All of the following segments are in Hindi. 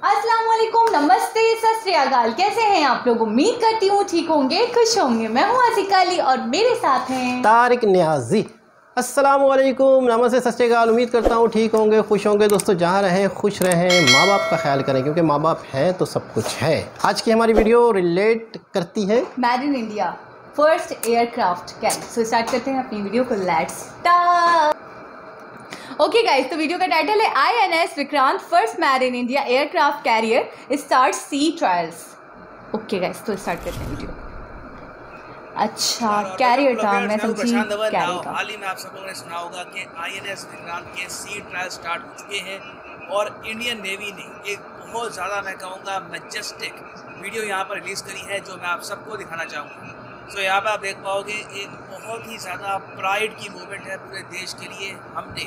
अस्सलाम वालेकुम, नमस्ते, सत श्री अकाल। कैसे हैं आप लोग? उम्मीद करती हूँ ठीक होंगे, खुश होंगे। मैं हूँ आसिका अली और मेरे साथ हैं तारिक न्याजी। अस्सलाम वालेकुम, नमस्ते, सत श्री अकाल। उम्मीद करता हूँ ठीक होंगे, खुश होंगे। दोस्तों जहाँ रहें खुश रहें, माँ बाप का ख्याल करें क्योंकि माँ बाप हैं तो सब कुछ है। आज की हमारी वीडियो रिलेट करती है made in India first aircraft carrier. So start करते हैं अपनी वीडियो को। Let's start. ओके गाइस, तो वीडियो का टाइटल है INS Vikrant first made in India aircraft carrier start sea trials. Okay guys, तो स्टार्ट करते हैं वीडियो। अच्छा, कैरियर था, मैं समझी कैरियर का। हाल ही में आप सब लोगों ने सुना होगा कि INS विक्रांत के सी ट्रायल स्टार्ट हो चुके हैं और इंडियन नेवी ने एक बहुत ज़्यादा, मैं कहूँगा, मैजेस्टिक वीडियो यहाँ पर रिलीज़ करी है जो मैं आप सबको दिखाना चाहूँगा। तो यहाँ पर आप देख पाओगे एक बहुत ही ज़्यादा प्राइड की मोमेंट है पूरे देश के लिए। हमने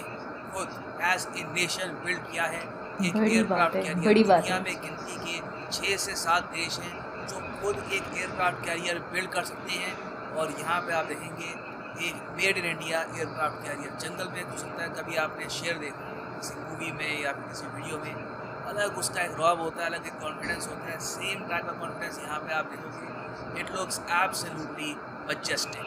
खुद एज ए नेशन बिल्ड किया है एक एयरक्राफ्ट कैरियर। दुनिया में गिनती के 6 से 7 देश हैं जो खुद एक एयरक्राफ्ट कैरियर बिल्ड कर सकते हैं। और यहाँ पे आप देखेंगे एक made in India aircraft carrier. जंगल में हो सकता है कभी आपने शेर देखा किसी मूवी में या फिर किसी वीडियो में, अलग उसका एक रॉब होता है, अलग एक कॉन्फिडेंस होता है। सेम टाइप ऑफ कॉन्फिडेंस यहाँ पे आप देखोगे। It looks absolutely majestic.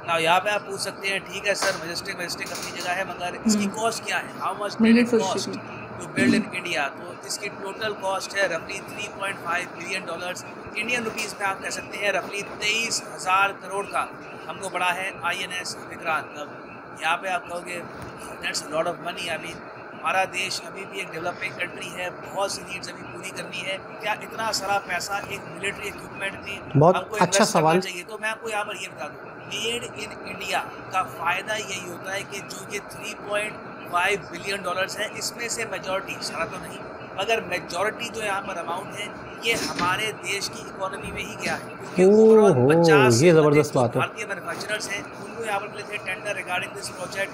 ना यहाँ पे आप पूछ सकते हैं ठीक है सर, मैजेस्टिक अपनी जगह है, मगर इसकी कॉस्ट क्या है? How much did it cost to build in India? तो इसकी टोटल कॉस्ट है रफली $3.5 बिलियन। इंडियन रुपीज़ में आप कह सकते हैं रफली 23,000 करोड़ का हमको पड़ा है INS विक्रांत। अब यहाँ पे आप कहोगे दैट्स लॉट ऑफ मनी। हमारा देश अभी भी एक डेवलपिंग कंट्री है, बहुत सी नीड्स अभी पूरी करनी है। क्या इतना सारा पैसा एक मिलिट्री इक्विपमेंट में बहुत अच्छा सवाल चाहिए? तो मैं आपको यहाँ पर ये बता दूँ, मेड इन इंडिया का फ़ायदा यही होता है कि जो ये $3.5 बिलियन है, इसमें से मेजॉरिटी, सारा तो नहीं मगर मेजॉरिटी जो यहाँ पर अमाउंट है ये हमारे देश की इकोनॉमी में ही गया है। क्योंकि 50 ये ज़बरदस्त बात है। भारतीय मैन्युफैक्चरर्स हैं, उनको यहाँ पर मिले थे टेंडर रिगार्डिंग दिस प्रोजेक्ट।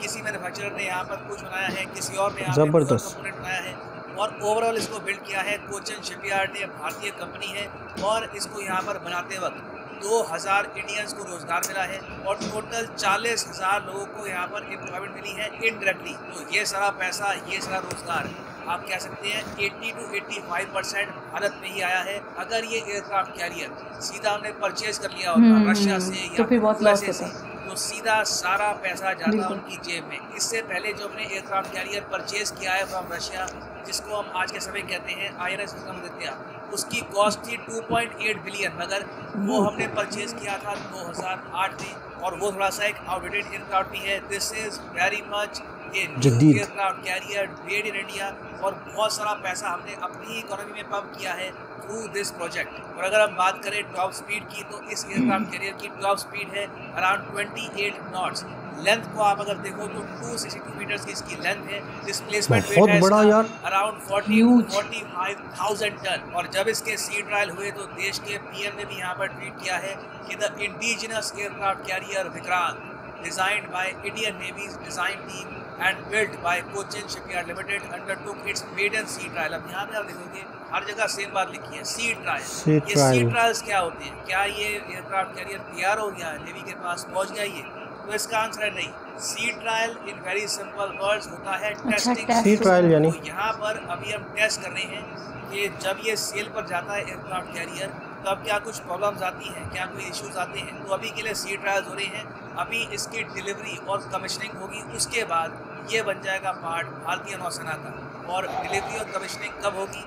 किसी मैन्युफैक्चरर ने यहाँ पर कुछ बनाया है, किसी और ने यहाँ पर कंपोनेंट बनाया है और ओवरऑल इसको बिल्ड किया है कोचन शिपयार्ड ने, भारतीय कंपनी है। और इसको यहाँ पर बनाते वक्त 2000 इंडियंस को रोजगार मिला है और टोटल 40,000 लोगों को यहाँ पर एम्प्लॉयमेंट मिली है इनडायरेक्टली। तो ये सारा पैसा, ये सारा रोजगार आप कह सकते हैं 80 to 85% भारत में ही आया है। अगर ये एयरक्राफ्ट कैरियर सीधा हमने परचेज कर लिया होता रशिया से या तो फिर बहुत लॉस होता, तो सीधा सारा पैसा जाता उनकी जेब में। इससे पहले जो हमने एयरक्राफ्ट कैरियर परचेज किया है फ्रॉम रशिया, जिसको हम आज के समय कहते हैं INS विक्रमादित्य, उसकी कॉस्ट थी 2.8 बिलियन, मगर वो हमने परचेज किया था 2008 में और वो थोड़ा सा एक आउटडेटेड एयरक्राफ्ट भी है। This is very much aircraft carrier made in India और बहुत सारा पैसा हमने अपनी इकोनॉमी में पंप किया है थ्रू दिस प्रोजेक्ट। और अगर हम बात करें टॉप स्पीड की, तो इस एयरक्राफ्ट कैरियर की टॉप स्पीड है अराउंड 28 नॉट्स। लेंथ को आप अगर देखो तो 262 मीटर्स की इसकी लेंथ है। डिस्प्लेसमेंट बहुत बड़ा यार, अराउंड 45,000 टन। और जब इसके सी ट्रायल हुए तो देश के PM ने भी यहाँ पर ट्वीट किया है कि the indigenous aircraft carrier Vikrant designed by Indian navy's design team and built by Cochin shipyard limited undertook its maiden sea trial. अब यहाँ पे आप देखोगे हर जगह सेम बात लिखी है, सी ट्रायल। ये सी ट्रायल्स क्या होते हैं? क्या ये एयरक्राफ्ट कैरियर तैयार हो गया है, नेवी के पास पहुँच गया ये? तो इसका आंसर है नहीं। Sea trial in very simple words होता है टेस्टिंग। सी ट्रायल यानी यहाँ पर अभी हम टेस्ट कर रहे हैं कि जब ये सेल पर जाता है एयरक्राफ्ट कैरियर तब क्या कुछ प्रॉब्लम्स आती हैं, क्या कोई इश्यूज आते हैं। तो अभी के लिए सी ट्रायल्स हो रहे हैं। अभी इसकी डिलीवरी और कमिश्निंग होगी, उसके बाद ये बन जाएगा पार्ट भारतीय नौसेना का। और डिलीवरी और कमिश्निंग कब होगी?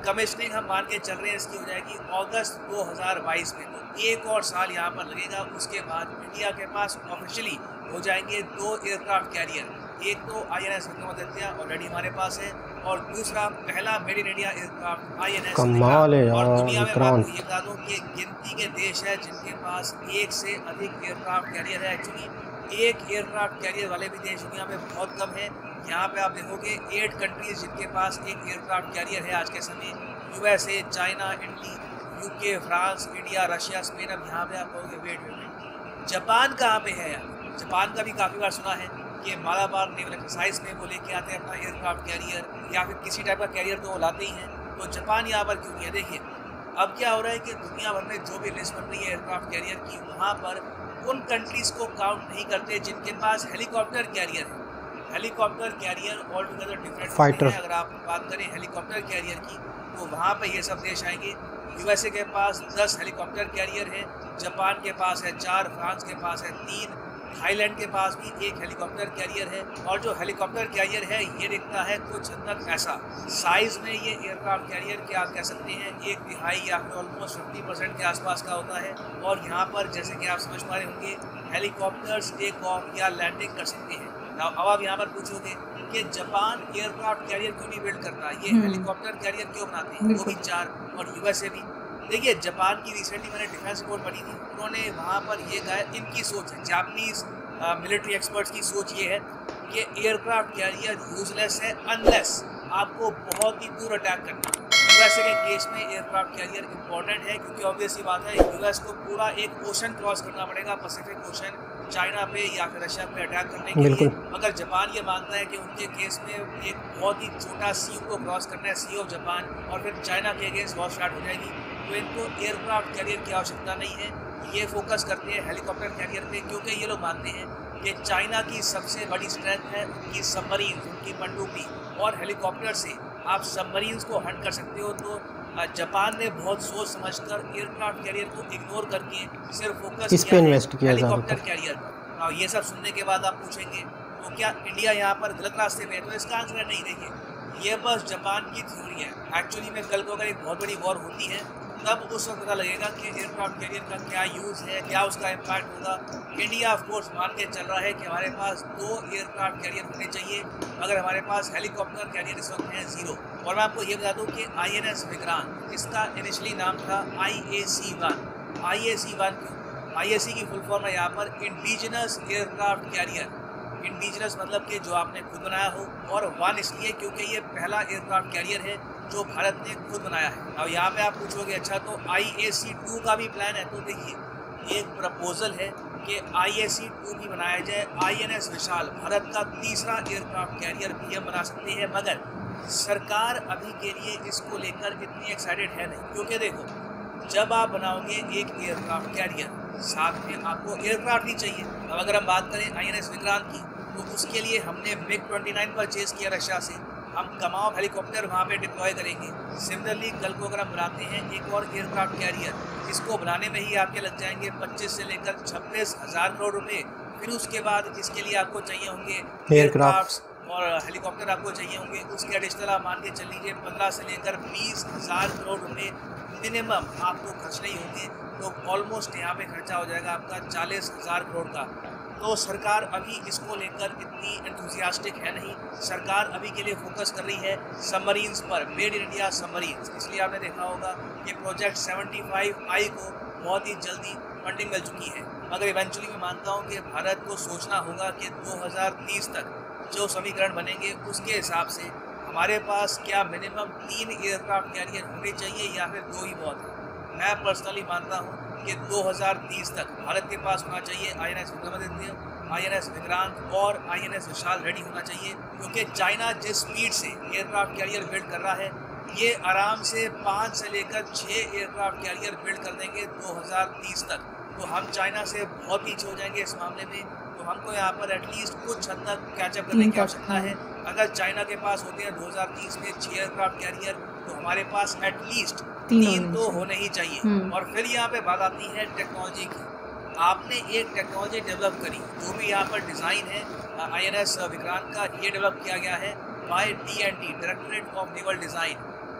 कमिश्निंग हम मान के चल रहे हैं इसकी हो जाएगी अगस्त 2022 में। तो 1 और साल यहाँ पर लगेगा। उसके बाद इंडिया के पास ऑफिशियली हो जाएंगे 2 एयरक्राफ्ट कैरियर। एक तो INS विक्रमादित्य ऑलरेडी हमारे पास है और दूसरा पहला made in India aircraft INS। कमाल है यार। और दुनिया में मैं आपको ये बता दूँ कि गिनती के देश है जिनके पास 1 से अधिक एयरक्राफ्ट कैरियर है। एक्चुअली एक एयरक्राफ्ट कैरियर वाले भी देश दुनिया में बहुत कम है। यहाँ पे आप देखोगे 8 कंट्रीज जिनके पास एक एयरक्राफ्ट कैरियर है आज के समय। USA, China, Italy, UK, France, India, Russia, Spain. अब यहाँ पे आप कहोगे वेट, जापान कहाँ पे है? जापान का भी काफ़ी बार सुना है कि मालाबार नेवल एक्सरसाइज में वो लेके आते हैं अपना एयरक्राफ्ट कैरियर या फिर किसी टाइप का कैरियर तो वो लाते ही हैं। तो जापान यहाँ पर क्यों नहीं है? देखिए अब क्या हो रहा है कि दुनिया भर में जो भी लिस्ट बन रही है एयरक्राफ्ट कैरियर की, वहाँ पर उन कंट्रीज़ को काउंट नहीं करते जिनके पास हेलीकॉप्टर कैरियर है। Helicopter career all together different fighter. है। अगर आप बात करें हेलीकॉप्टर कैरियर की तो वहाँ पे ये सब देश आएंगे। यूएसए के पास 10 हेलीकॉप्टर कैरियर है, जापान के पास है 4, फ्रांस के पास है 3, थाईलैंड के पास भी 1 हेलीकॉप्टर कैरियर है। और जो हेलीकॉप्टर कैरियर है ये दिखता है कुछ हद तक ऐसा। साइज़ में ये एयरक्राफ्ट कैरियर के आप कह सकते हैं 1/3 या फिर ऑलमोस्ट 50% के आसपास का होता है। और यहाँ पर जैसे कि आप समझ पा रहे होंगे हेलीकॉप्टर्स टेक ऑफ या लैंडिंग कर सकते हैं। अब आप यहाँ पर पूछोगे कि जापान एयरक्राफ्ट कैरियर क्यों नहीं बिल्ड करता, ये हेलीकॉप्टर कैरियर क्यों बनाते हैं, वो भी 4, और यूएसए भी। देखिए जापान की रिसेंटली मैंने डिफेंस रिपोर्ट पढ़ी थी, उन्होंने वहाँ पर ये कहा, इनकी सोच है, जापानीज मिलिट्री एक्सपर्ट्स की सोच ये है कि एयरक्राफ्ट कैरियर यूजलेस है अनलेस आपको बहुत ही दूर अटैक करना। यूएसए के केस में एयरक्राफ्ट कैरियर इंपॉर्टेंट है क्योंकि ऑब्वियसली बात है यूएस को पूरा एक ओशन क्रॉस करना पड़ेगा, पैसिफिक ओशन, चाइना पे या फिर रशिया पे अटैक करने के लिए। मगर जापान ये मानता है कि उनके केस में एक बहुत ही छोटा सी को क्रॉस करना है, सी ऑफ जापान, और फिर चाइना के अगेंस्ट वॉर स्टार्ट हो जाएगी। तो इनको एयरक्राफ्ट कैरियर की आवश्यकता नहीं है, ये फोकस करते हैं हेलीकॉप्टर कैरियर पे, क्योंकि ये लोग मानते हैं कि चाइना की सबसे बड़ी स्ट्रेंथ है उनकी सबमरीन, उनकी पनडुब्बी, और हेलीकॉप्टर से आप सबमरीन्स को हंट कर सकते हो। तो जापान ने बहुत सोच समझकर एयरक्राफ्ट कैरियर को इग्नोर करके सिर्फ फोकस इस पे इन्वेस्ट किया हेलीकॉप्टर कैरियर पर। और ये सब सुनने के बाद आप पूछेंगे तो क्या इंडिया यहाँ पर गलत रास्ते पे है? तो इसका आंसर है नहीं। देखिए ये बस जापान की थ्योरी है। एक्चुअली में कल को अगर एक बहुत बड़ी वॉर होती है तब उस वक्त पता लगेगा कि एयरक्राफ्ट कैरियर का क्या यूज़ है, क्या उसका इम्पैक्ट होगा। इंडिया ऑफ कोर्स मान के चल रहा है कि हमारे पास 2 एयरक्राफ्ट कैरियर होने चाहिए, मगर हमारे पास हेलीकॉप्टर कैरियर इस वक्त है 0। और मैं आपको ये बता दूं कि INS विक्रांत, इसका इनिशियली नाम था IAC-1। IAC-1 क्यों? IAC की फुल फॉर्म है यहाँ पर इंडिजिनस एयरक्राफ्ट कैरियर। इंडिजिनस मतलब कि जो आपने खुद बनाया हो, और 1 इसलिए क्योंकि ये पहला एयरक्राफ्ट कैरियर है जो भारत ने खुद बनाया है। अब यहाँ पे आप पूछोगे अच्छा तो IAC-2 का भी प्लान है? तो देखिए एक प्रपोजल है कि IAC-2 भी बनाया जाए। INS विशाल भारत का तीसरा एयरक्राफ्ट कैरियर भी हम बना सकते हैं, मगर सरकार अभी के लिए इसको लेकर इतनी एक्साइटेड है नहीं। क्योंकि देखो जब आप बनाओगे एक एयरक्राफ्ट कैरियर, साथ में आपको एयरक्राफ्ट ही चाहिए। अब अगर हम बात करें INS विक्रांत की तो उसके लिए हमने MiG-29 परचेज़ किया रशिया से, हम कमाओ हेलीकॉप्टर वहाँ पे डिप्लॉय करेंगे। सिमिलरली कल को अगर हम बनाते हैं एक और एयरक्राफ्ट कैरियर, इसको बनाने में ही आपके लग जाएंगे 25 से लेकर 26,000 करोड़ रुपए। फिर उसके बाद इसके लिए आपको चाहिए होंगे एयरक्राफ्ट और हेलीकॉप्टर आपको चाहिए होंगे। उसके एडिशनल आप मान के चल लीजिए 15 से लेकर 20,000 करोड़ रुपये मिनिमम आपको खर्चने ही होंगे। तो ऑलमोस्ट यहाँ पे खर्चा हो जाएगा आपका 40,000 करोड़ का। तो सरकार अभी इसको लेकर इतनी एंथुसियास्टिक है नहीं। सरकार अभी के लिए फोकस कर रही है सबमरीन्स पर, मेड इन इंडिया सबमरीन्स। इसलिए आपने देखा होगा कि प्रोजेक्ट 75I को बहुत ही जल्दी फंडिंग मिल चुकी है। मगर इवेंचुअली मैं मानता हूँ कि भारत को सोचना होगा कि 2030 तक जो समीकरण बनेंगे उसके हिसाब से हमारे पास क्या मिनिमम 3 एयरक्राफ्ट कैरियर होने चाहिए या फिर 2 ही बहुत है। मैं पर्सनली मानता हूँ कि 2030 तक भारत के पास होना चाहिए INS विक्रमादित्य, INS विक्रांत और INS विशाल रेडी होना चाहिए। क्योंकि चाइना जिस स्पीड से एयरक्राफ्ट कैरियर बिल्ड कर रहा है, ये आराम से 5 से लेकर 6 एयरक्राफ्ट कैरियर बिल्ड कर देंगे 2030 तक। तो हम चाइना से बहुत पीछे हो जाएंगे इस मामले में। तो हमको यहाँ पर एटलीस्ट कुछ हद तक कैचअप करने की आवश्यकता है। अगर चाइना के पास होते हैं 2030 में 6 एयरक्राफ्ट कैरियर, तो हमारे पास एटलीस्ट 3 तो होने ही चाहिए। और फिर यहाँ पे बात आती है टेक्नोलॉजी की। आपने एक टेक्नोलॉजी डेवलप करी, जो भी यहाँ पर डिज़ाइन है INS विक्रांत का, ये डेवलप किया गया है by DND, directorate of naval design.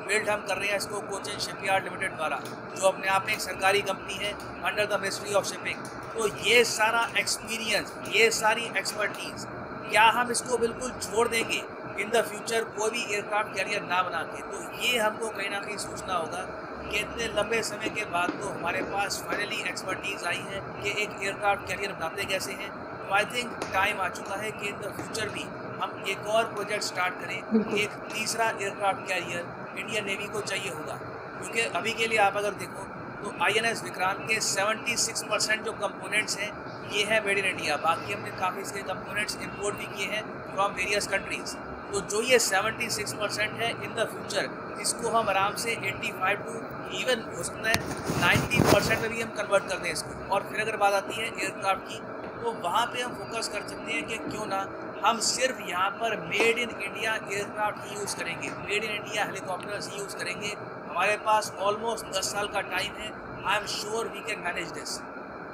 Build हम कर रहे हैं इसको कोचिन शिपयार्ड लिमिटेड द्वारा, जो अपने आप में एक सरकारी कंपनी है under the ministry of shipping. तो ये सारा एक्सपीरियंस, ये सारी एक्सपर्टीज़, क्या हम इसको बिल्कुल छोड़ देंगे इन द फ्यूचर कोई भी एयरक्राफ्ट कैरियर ना बना के? तो ये हमको कहीं ना कहीं सोचना होगा कि इतने लंबे समय के बाद तो हमारे पास फाइनली एक्सपर्टीज़ आई है कि एक एयरक्राफ्ट कैरियर बनाते कैसे हैं। तो आई थिंक टाइम आ चुका है कि इन द फ्यूचर भी हम एक और प्रोजेक्ट स्टार्ट करें। एक तीसरा एयरक्राफ्ट कैरियर इंडियन नेवी को चाहिए होगा, क्योंकि अभी के लिए आप अगर देखो तो INS विक्रांत के 76% जो कंपोनेंट्स हैं ये है मेड इन इंडिया। बाकी हमने काफ़ी इसके कंपोनेंट्स इंपोर्ट भी किए हैं फ्रॉम वेरियस कंट्रीज़। तो जो ये 76% है इन द फ्यूचर, इसको हम आराम से 85 टू इवन हो सकता है 90% में भी हम कन्वर्ट कर दें इसको। और फिर अगर बात आती है एयरक्राफ्ट की, तो वहाँ पे हम फोकस कर सकते हैं कि क्यों ना हम सिर्फ यहाँ पर मेड इन इंडिया एयरक्राफ्ट ही यूज़ करेंगे, मेड इन इंडिया हेलीकॉप्टर्स ही यूज़ करेंगे। हमारे पास ऑलमोस्ट 10 साल का टाइम है। I am sure we can manage this.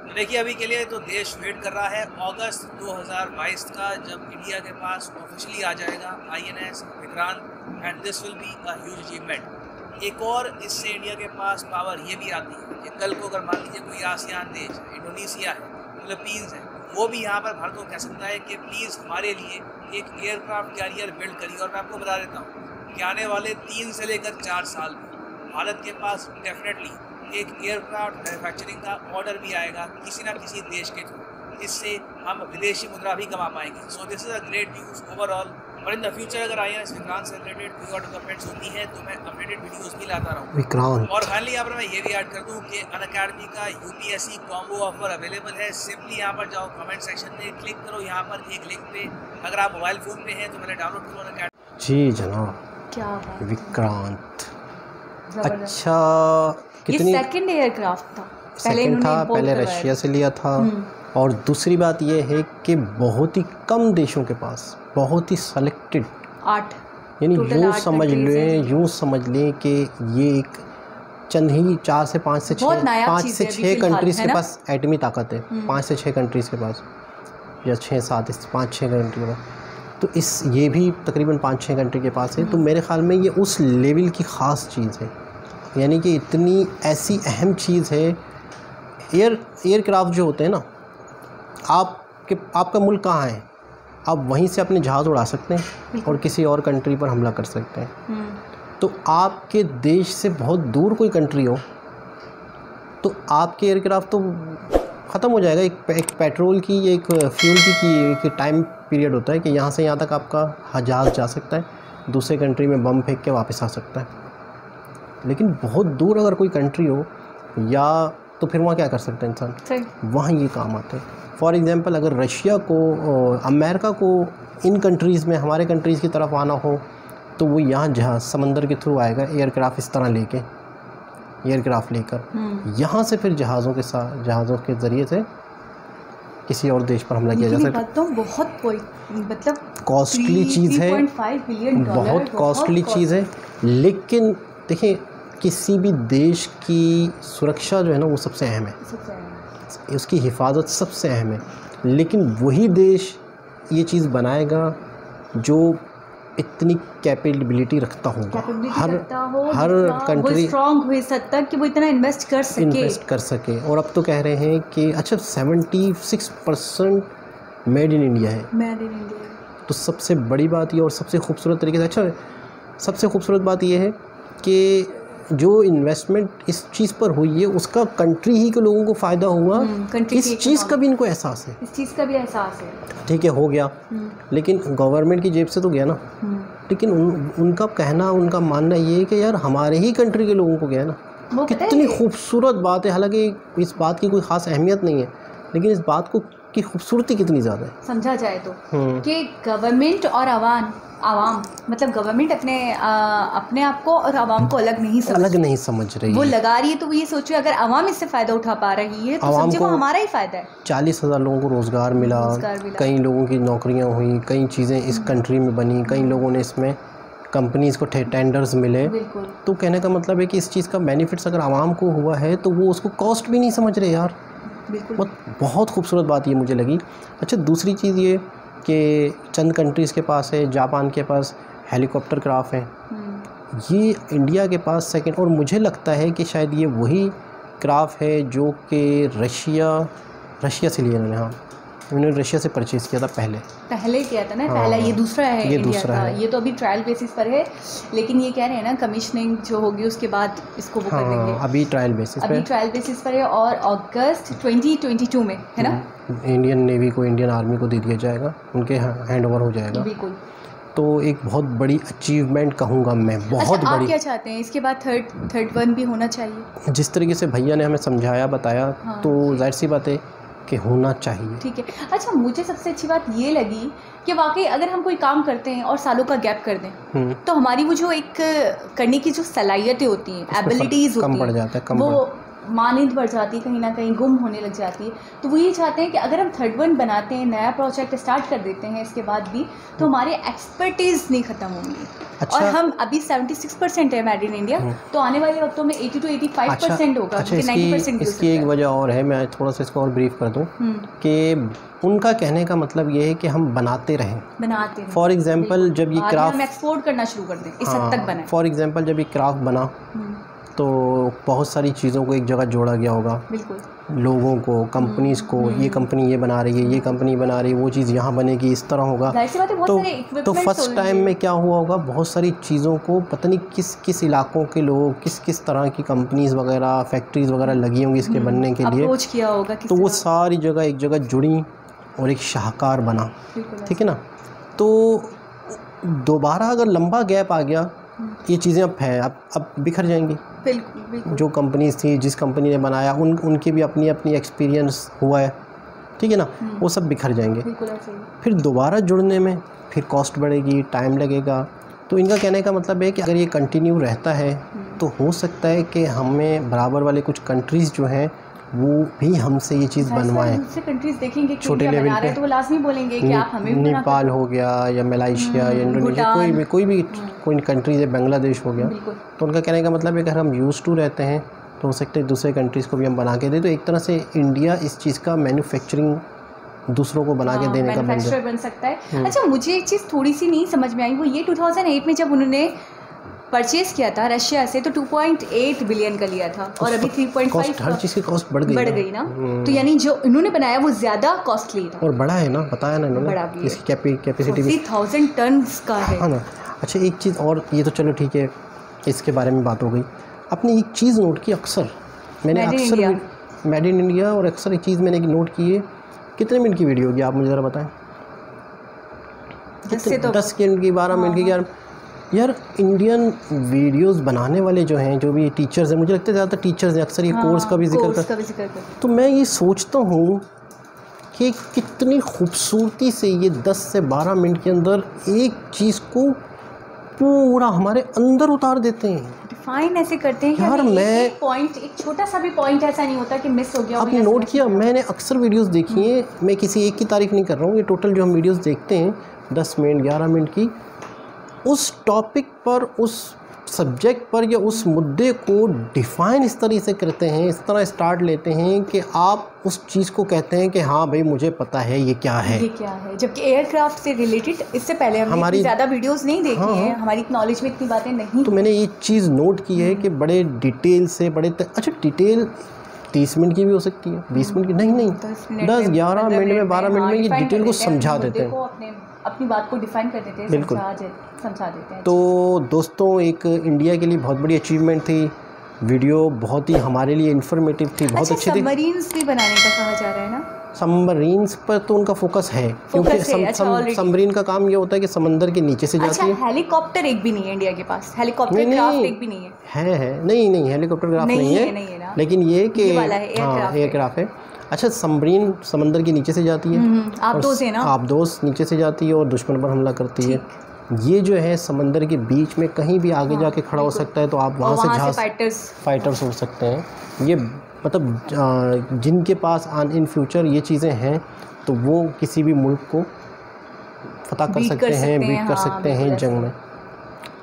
तो देखिए अभी के लिए तो देश वेट कर रहा है अगस्त 2022 का, जब इंडिया के पास ऑफिशियली आ जाएगा INS Vikrant, and this will be a huge achievement. एक और इससे इंडिया के पास पावर ये भी आती है कि कल को अगर मान लीजिए कोई आसियान देश है, इंडोनेशिया है, फिलीपींस है, वो भी यहाँ पर भारत को कह सकता है कि प्लीज़ हमारे लिए एक एयरक्राफ्ट कैरियर बिल्ड करिए। और मैं आपको बता देता हूँ कि आने वाले 3 से लेकर 4 साल में भारत के पास डेफिनेटली एक एयरक्राफ्ट मैन्युफैक्चरिंग का ऑर्डर भी आएगा किसी ना किसी देश के थ्रू। इससे हम विदेशी मुद्रा भी कमा पाएंगे। So this is a great news overall. और इन द फ्यूचर अगर INS विक्रांत से रिलेटेड कोई और डेवलपमेंट्स होती है तो मैं अपडेटेड वीडियोस भी लाता रहूँ विक्रांत। और फाइनली यहाँ पर मैं ये भी ऐड कर दूँ कि अनअकैडमी का UPSC कॉम्बो ऑफर अवेलेबल है। सिंपली यहाँ पर जाओ, कमेंट सेक्शन में क्लिक करो, यहाँ पर एक लिंक पे, अगर आप मोबाइल फ़ोन पे हैं तो मैंने डाउनलोड करो अनअकैडमी। जी जनाब, क्या बात है। विक्रांत जबरदस्त। अच्छा, कितनी ये सेकंड एयरक्राफ्ट था, सेकंड था, पहले रशिया से लिया था। और दूसरी बात यह है कि बहुत ही कम देशों के पास, बहुत ही सेलेक्टेड 8, यानी total यूँ 8 समझ countries हैं। लें, यूँ समझ लें कि ये एक चंद ही 4 से 5 से 6 बहुत नायाब 5 चीज़ से है अभी 6 फिलहाल, कंट्रीज़ है के ना? पास एटमी ताकत है। 5 से 6 कंट्रीज़ के पास, या 6-7, 5-6 कंट्री के पास। तो ये भी तकरीबन 5-6 कंट्री के पास है। तो मेरे ख्याल में ये उस लेवल की ख़ास चीज़ है, यानी कि इतनी ऐसी अहम चीज़ है। एयरक्राफ्ट जो होते हैं ना, आपका मुल्क कहाँ है, आप वहीं से अपने जहाज़ उड़ा सकते हैं और किसी और कंट्री पर हमला कर सकते हैं। तो आपके देश से बहुत दूर कोई कंट्री हो तो आपके एयरक्राफ्ट तो ख़त्म हो जाएगा। एक पेट्रोल की, एक फ्यूल की एक टाइम पीरियड होता है कि यहाँ से यहाँ तक आपका जहाज़ जा सकता है, दूसरे कंट्री में बम फेंक के वापस आ सकता है। लेकिन बहुत दूर अगर कोई कंट्री हो या, तो फिर वहाँ क्या कर सकता है इंसान, वहाँ ये काम आता है। फॉर एग्ज़ाम्पल, अगर रशिया को, अमेरिका को इन कंट्रीज़ में हमारे कंट्रीज़ की तरफ आना हो तो वो यहाँ जहाज़ समंदर के थ्रू आएगा, एयरक्राफ्ट इस तरह लेके, एयरक्राफ्ट लेकर यहाँ से फिर जहाज़ों के ज़रिए से किसी और देश पर हमला किया जा सकता है। तो बहुत मतलब कॉस्टली चीज़ है, 3.5 बिलियन डॉलर, बहुत कॉस्टली चीज़ है। लेकिन देखिए, किसी भी देश की सुरक्षा जो है ना, वो सबसे अहम है, उसकी हिफाजत सबसे अहम है। लेकिन वही देश ये चीज़ बनाएगा जो इतनी कैपेबिलिटी रखता होगा, हर कंट्री स्ट्रॉन्ग हो इस हद तक कि वो इतना इन्वेस्ट कर सके। और अब तो कह रहे हैं कि अच्छा 76% मेड इन इंडिया है। तो सबसे बड़ी बात ये, और सबसे खूबसूरत तरीके से, अच्छा सबसे खूबसूरत बात ये है कि जो इन्वेस्टमेंट इस चीज़ पर हुई है उसका कंट्री ही के लोगों को फ़ायदा हुआ। इस चीज़ का भी इनको एहसास है, इस चीज़ का भी एहसास है। ठीक है, हो गया, लेकिन गवर्नमेंट की जेब से तो गया ना। लेकिन उनका कहना, उनका मानना ये है कि यार हमारे ही कंट्री के लोगों को गया ना। कितनी खूबसूरत बात है। हालांकि इस बात की कोई ख़ास अहमियत नहीं है, लेकिन इस बात की खूबसूरती कितनी ज़्यादा है समझा जाए तो, कि गवर्नमेंट और आवाम मतलब गवर्नमेंट अपने आप को और आवाम को अलग नहीं समझ रही है। वो लगा रही है तो वो ये सोचिए, अगर आवाम इससे फ़ायदा उठा पा रही है तो समझिए वो हमारा ही फ़ायदा है। 40,000 लोगों को रोज़गार मिला, कई लोगों की नौकरियां हुई, कई चीज़ें इस कंट्री में बनी, कई लोगों ने इसमें कंपनीज़ को टेंडर्स मिले। तो कहने का मतलब है कि इस चीज़ का बेनिफिट्स अगर आवाम को हुआ है तो वो उसको कॉस्ट भी नहीं समझ रहे यार। बहुत खूबसूरत बात ये मुझे लगी। अच्छा, दूसरी चीज़ ये कि चंद कंट्रीज़ के पास है, जापान के पास हेलीकॉप्टर क्राफ्ट है, ये इंडिया के पास सेकंड, और मुझे लगता है कि शायद ये वही क्राफ्ट है जो कि रशिया से लिया इन्होंने। हाँ, उन्होंने रशिया से परचेज़ किया था पहले किया था ना। पहला ये दूसरा है, ये दूसरा है। ये तो अभी ट्रायल बेसिस पर है, लेकिन ये कह रहे हैं ना कमीशनिंग जो होगी उसके बाद इसको वो कर देंगे। अभी ट्रायल बेसिस पर है और अगस्त 2022 में है ना, इंडियन नेवी को, इंडियन आर्मी को दे दिया जाएगा, उनके हैंड ओवर हो जाएगा। बिल्कुल। तो एक बहुत बड़ी अचीवमेंट कहूँगा मैं, बहुत अच्छा, बड़ी। आप क्या चाहते हैं इसके बाद थर्ड वन भी होना चाहिए? जिस तरीके से भैया ने हमें समझाया, बताया, तो जाहिर सी बात है कि होना चाहिए। ठीक है। अच्छा, मुझे सबसे अच्छी बात ये लगी कि वाकई अगर हम कोई काम करते हैं और सालों का गैप कर दें तो हमारी वो जो एक करने की जो सलाहियतें होती हैं, एबिलिटीज़ होती हैं, कम पड़ जाता है, वो मानद बढ़ जाती है, कहीं ना कहीं गुम होने लग जाती है। तो वो ये चाहते हैं कि अगर हम थर्ड वन बनाते हैं, नया प्रोजेक्ट स्टार्ट कर देते हैं, इसके बाद भी तो हमारी एक्सपर्टीज़ नहीं ख़त्म होंगी। अच्छा। और हम अभी 76% है मेड इन इंडिया, तो आने वाले वक्तों में 80 to 85% होगा। अच्छा, इसकी एक वजह और है, मैं थोड़ा सा इसको और ब्रीफ कर दूं कि उनका कहने का मतलब ये है कि हम बनाते रहें। फॉर एग्जांपल जब ये क्राफ्ट हम एक्सपोर्ट करना शुरू कर दें, इस हद तक बना। फॉर एग्जांपल जब ये क्राफ्ट बना तो बहुत सारी चीज़ों को एक जगह जोड़ा गया होगा, लोगों को, कंपनीज़ को, ये कंपनी ये बना रही है, ये कंपनी बना रही है, वो चीज़ यहाँ बनेगी, इस तरह होगा। तो फर्स्ट टाइम में क्या हुआ होगा, बहुत सारी चीज़ों को पता नहीं किस किस इलाकों के लोग, किस किस तरह की कंपनीज़ वगैरह, फैक्ट्रीज़ वगैरह लगी होंगी इसके बनने के लिए, अप्रोच किया होगा, तो वो सारी जगह एक जगह जुड़ी और एक शाहकार बना। ठीक है ना। तो दोबारा अगर लंबा गैप आ गया, ये चीज़ें अब बिखर जाएंगी। बिल्कुल। जो कंपनीज थी, जिस कंपनी ने बनाया, उनकी भी अपनी अपनी एक्सपीरियंस हुआ है। ठीक है ना। वो सब बिखर जाएंगे। फिर दोबारा जुड़ने में फिर कॉस्ट बढ़ेगी, टाइम लगेगा। तो इनका कहने का मतलब है कि अगर ये कंटिन्यू रहता है तो हो सकता है कि हमें बराबर वाले कुछ कंट्रीज़ जो हैं वो भी हमसे ये चीज़ बनवाएं। दूसरे कंट्रीज़ देखेंगे कि छोटे लेवल पे, तो वो लाजमी बोलेंगे कि आप हमें भी नेपाल हो गया या मलेशिया या इंडोनेशिया, कोई भी कंट्रीज है, बांग्लादेश हो गया। तो उनका कहने का मतलब है कि अगर हम यूज़ टू रहते हैं तो हो सकता है दूसरे कंट्रीज़ को भी हम बना के दें। तो एक तरह से इंडिया इस चीज़ का मैन्युफैक्चरिंग दूसरों को बना के देने का बन सकता है। अच्छा, मुझे एक चीज़ थोड़ी सी नहीं समझ में आई, वो ये 2008 में जब उन्होंने परचेज किया था रशिया से तो 2.8 बिलियन का लिया था, और अभी 3.5। हर चीज़ की कॉस्ट बढ़ गई ना। तो यानी जो इन्होंने बनाया वो ज़्यादा कॉस्टली था, और बड़ा है ना, बताया ना इन्होंने, इसकी कैपेसिटी भी 40,000 टन्स का है ना। अच्छा, एक चीज़ और, ये तो चलो ठीक है, इसके बारे में बात हो गई। आपने एक चीज़ नोट की, अक्सर मैंने मेड इन इंडिया, और अक्सर एक चीज़ मैंने नोट की है। कितने मिनट की वीडियो होगी आप मुझे ज़रा बताएं। 10 मिनट की, 12 मिनट की। यार इंडियन वीडियोस बनाने वाले जो हैं, जो भी टीचर्स हैं, मुझे लगता है ज़्यादातर टीचर्स हैं, अक्सर ये कोर्स का भी जिक्र कर। तो मैं ये सोचता हूँ कि कितनी खूबसूरती से ये 10 से 12 मिनट के अंदर एक चीज़ को पूरा हमारे अंदर उतार देते हैं, डिफाइन ऐसे करते हैं। यार मैं एक छोटा सा भी पॉइंट ऐसा नहीं होता कि मिस हो गया। आपने नोट किया, मैंने अक्सर वीडियोस देखी हैं, मैं किसी एक की तारीफ नहीं कर रहा हूँ, ये टोटल जो हम वीडियोस देखते हैं 10 मिनट 11 मिनट की, उस टॉपिक पर, उस सब्जेक्ट पर या उस मुद्दे को डिफ़ाइन इस तरह से करते हैं, इस तरह स्टार्ट लेते हैं कि आप उस चीज़ को कहते हैं कि हाँ भाई मुझे पता है ये क्या है। जबकि एयरक्राफ्ट से रिलेटेड इससे पहले हमारी ज़्यादा वीडियोस नहीं देखी हैं, हमारी नॉलेज में इतनी बातें नहीं। तो मैंने ये चीज़ नोट की है कि बड़े डिटेल से, अच्छा डिटेल 30 मिनट की भी हो सकती है, 20 मिनट की, नहीं 10 11 मिनट में, 12 मिनट में ये डिटेल को समझा देते हैं, अपनी बात को डिफाइन कर देते हैं, बिल्कुल समझा देते हैं। तो दोस्तों, एक इंडिया के लिए बहुत बड़ी अचीवमेंट थी, वीडियो बहुत ही हमारे लिए इन्फॉर्मेटिव थी, बहुत अच्छी थी। सबमरीन्स भी बनाने का कहा जा रहा है ना। सबमरीन्स पर तो उनका फोकस है, क्योंकि सबमरीन का काम ये होता है कि समंदर के नीचे से जाती है। हेलीकॉप्टर एक भी नहीं है इंडिया के पास, हेलीकॉप्टर क्राफ्ट एक भी नहीं है। नहीं नहीं, हेलीकॉप्टर क्राफ्ट नहीं है, लेकिन ये कि एयरक्राफ्ट है। अच्छा, सबमरीन समंदर के नीचे से जाती है, आबदोस नीचे से जाती है और दुश्मन पर हमला करती है। ये जो है समंदर के बीच में कहीं भी आगे जाके खड़ा हो सकता है, तो आप वहाँ से जहाज़ फाइटर्स उड़ सकते हैं। ये मतलब जिनके पास इन फ्यूचर ये चीज़ें हैं तो वो किसी भी मुल्क को फतह कर सकते हैं, बीट कर सकते हैं जंग में।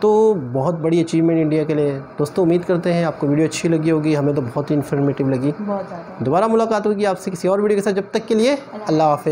तो बहुत बड़ी अचीवमेंट इंडिया के लिए। दोस्तों, उम्मीद करते हैं आपको वीडियो अच्छी लगी होगी, हमें तो बहुत ही इन्फॉर्मेटिव लगी। दोबारा मुलाकात होगी आपसे किसी और वीडियो के साथ, जब तक के लिए अल्लाह हाफ़िज़।